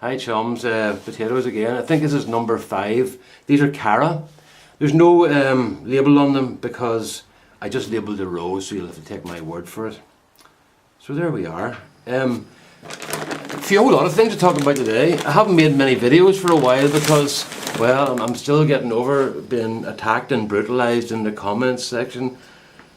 Hi chums, potatoes again. I think this is number 5. These are Cara. There's no label on them because I just labelled the rows, so you'll have to take my word for it. So there we are. A whole lot of things to talk about today. I haven't made many videos for a while because, well, I'm still getting over being attacked and brutalised in the comments section.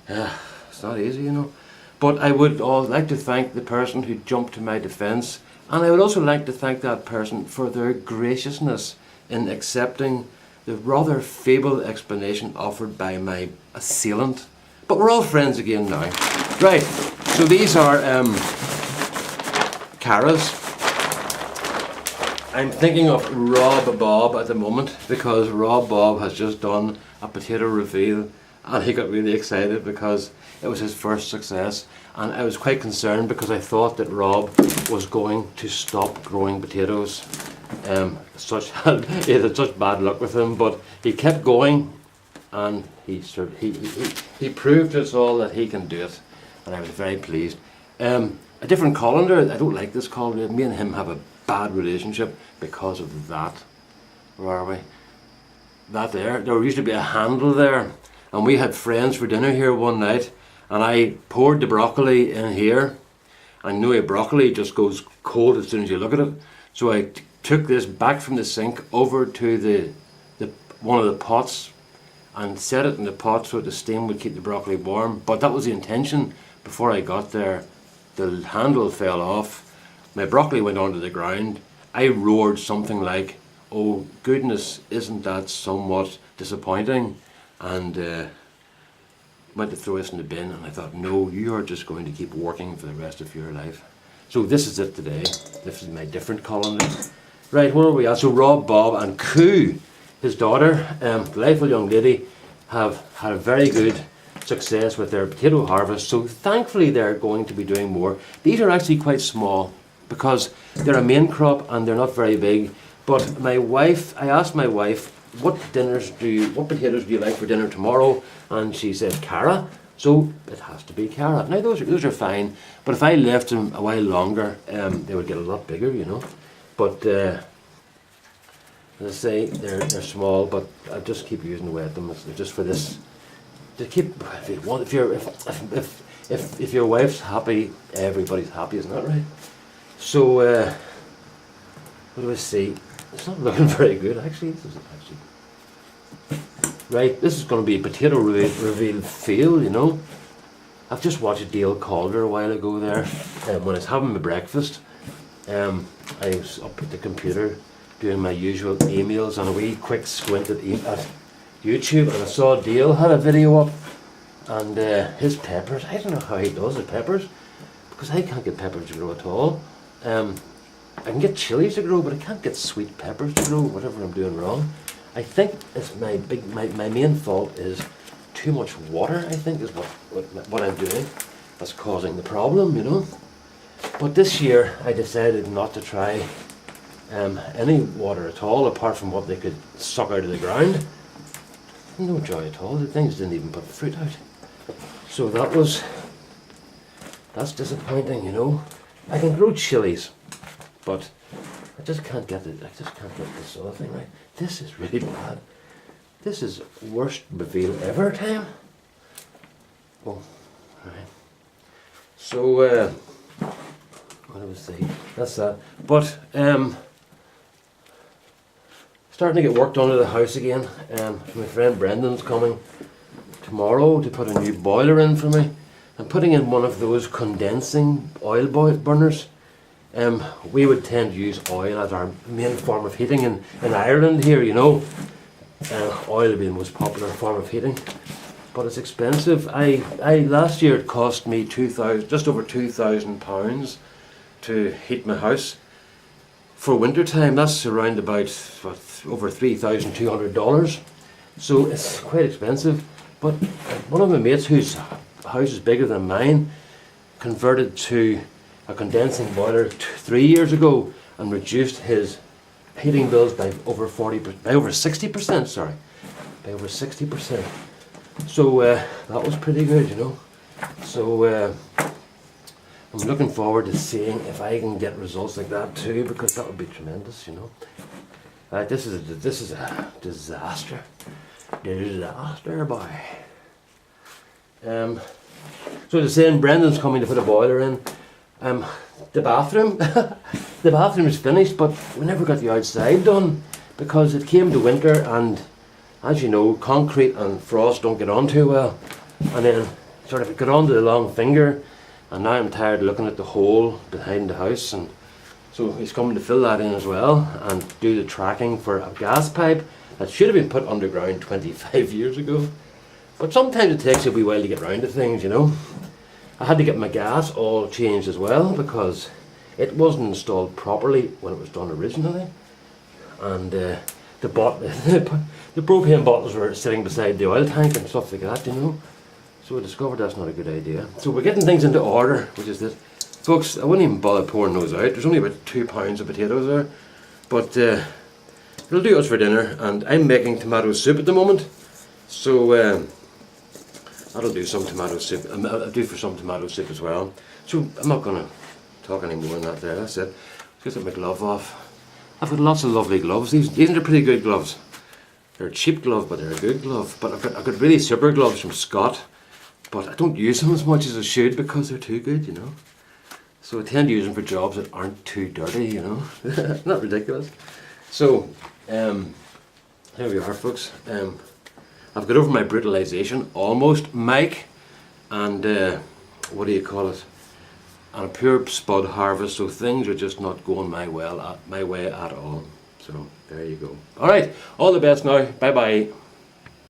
It's not easy, you know. But I would like to thank the person who jumped to my defence, and I would also like to thank that person for their graciousness in accepting the rather feeble explanation offered by my assailant. But we're all friends again now. Right, so these are Caras. I'm thinking of Rob Bob at the moment because Rob Bob has just done a potato reveal and he got really excited because it was his first success, and I was quite concerned because I thought that Rob was going to stop growing potatoes. He had such bad luck with him, but he kept going, and he proved to us all that he can do it, and I was very pleased. A different colander. I don't like this colander. Me and him have a bad relationship because of that. Where are we? That there. There used to be a handle there, and we had friends for dinner here one night, and I poured the broccoli in here. I know broccoli just goes cold as soon as you look at it, so I took this back from the sink over to the one of the pots and set it in the pot so the steam would keep the broccoli warm. But that was the intention. Before I got there, the handle fell off, my broccoli went onto the ground. I roared something like, "Oh goodness, isn't that somewhat disappointing?" And went to throw this in the bin, and I thought, no, you are just going to keep working for the rest of your life. So this is it today. This is my different colander. Right, where are we at? So Rob Bob and Koo, his daughter, delightful young lady, have had a very good success with their potato harvest. So thankfully they're going to be doing more. These are actually quite small because they're a main crop and they're not very big. But I asked my wife, what potatoes do you like for dinner tomorrow? And she said Cara, so it has to be Cara. Now those are fine, but if I left them a while longer, they would get a lot bigger, you know. But as I say, they're small, but I just keep using away at them. It's just for this to keep. If your wife's happy, everybody's happy, isn't that right? So what do I see? It's not looking very good actually. Right, this is going to be a potato reveal fail, you know. I've just watched Dale Calder a while ago there, when I was having my breakfast. I was up at the computer doing my usual emails and a wee quick squint at YouTube, and I saw Dale had a video up, and his peppers, I don't know how he does the peppers, because I can't get peppers to grow at all. I can get chilies to grow, but I can't get sweet peppers to grow, whatever I'm doing wrong. I think it's my main fault is too much water, I think, is what I'm doing that's causing the problem, you know. But this year I decided not to try any water at all, apart from what they could suck out of the ground. No joy at all. The things didn't even put fruit out. So that's disappointing, you know. I can grow chilies, but I just can't get this other thing right. This is really bad. This is worst reveal ever time. Oh, right. So what do I say? That's that. But starting to get work done at the house again. My friend Brendan's coming tomorrow to put a new boiler in for me. I'm putting in one of those condensing oil burners. We would tend to use oil as our main form of heating in Ireland here, you know. Oil would be the most popular form of heating, but it's expensive. Last year it cost me just over £2,000 to heat my house. For winter time, that's around about over $3,200. So it's quite expensive. But one of my mates whose house is bigger than mine converted to a condensing boiler 3 years ago and reduced his heating bills by over 60%. Sorry, by over 60%. So that was pretty good, you know. So I'm looking forward to seeing if I can get results like that too, because that would be tremendous, you know. This is a disaster. Disaster, boy. So the saying, Brendan's coming to put a boiler in. The bathroom, the bathroom is finished, but we never got the outside done because it came to winter, and as you know, concrete and frost don't get on too well. And then sort of it got onto the long finger, and now I'm tired of looking at the hole behind the house, and so he's coming to fill that in as well and do the tracking for a gas pipe that should have been put underground 25 years ago. But sometimes it takes a wee while to get round to things, you know. I had to get my gas all changed as well because it wasn't installed properly when it was done originally, and the propane bottles were sitting beside the oil tank and stuff like that, you know. So I discovered that's not a good idea. So we're getting things into order, which is this. Folks, I wouldn't even bother pouring those out. There's only about 2 pounds of potatoes there, but it'll do us for dinner. And I'm making tomato soup at the moment, so that'll do some tomato soup. I'll do for some tomato soup as well. So I'm not going to talk any more on that there. That's it. Let's get my glove off. I've got lots of lovely gloves. These are pretty good gloves. They're a cheap glove, but they're a good glove. But I've got really super gloves from Scott, but I don't use them as much as I should because they're too good, you know. So I tend to use them for jobs that aren't too dirty, you know. Not ridiculous. So here we are, folks. I've got over my brutalisation almost, Mike, and what do you call it? And a pure spud harvest. So things are just not going my way at all. So there you go. All right, all the best now. Bye bye.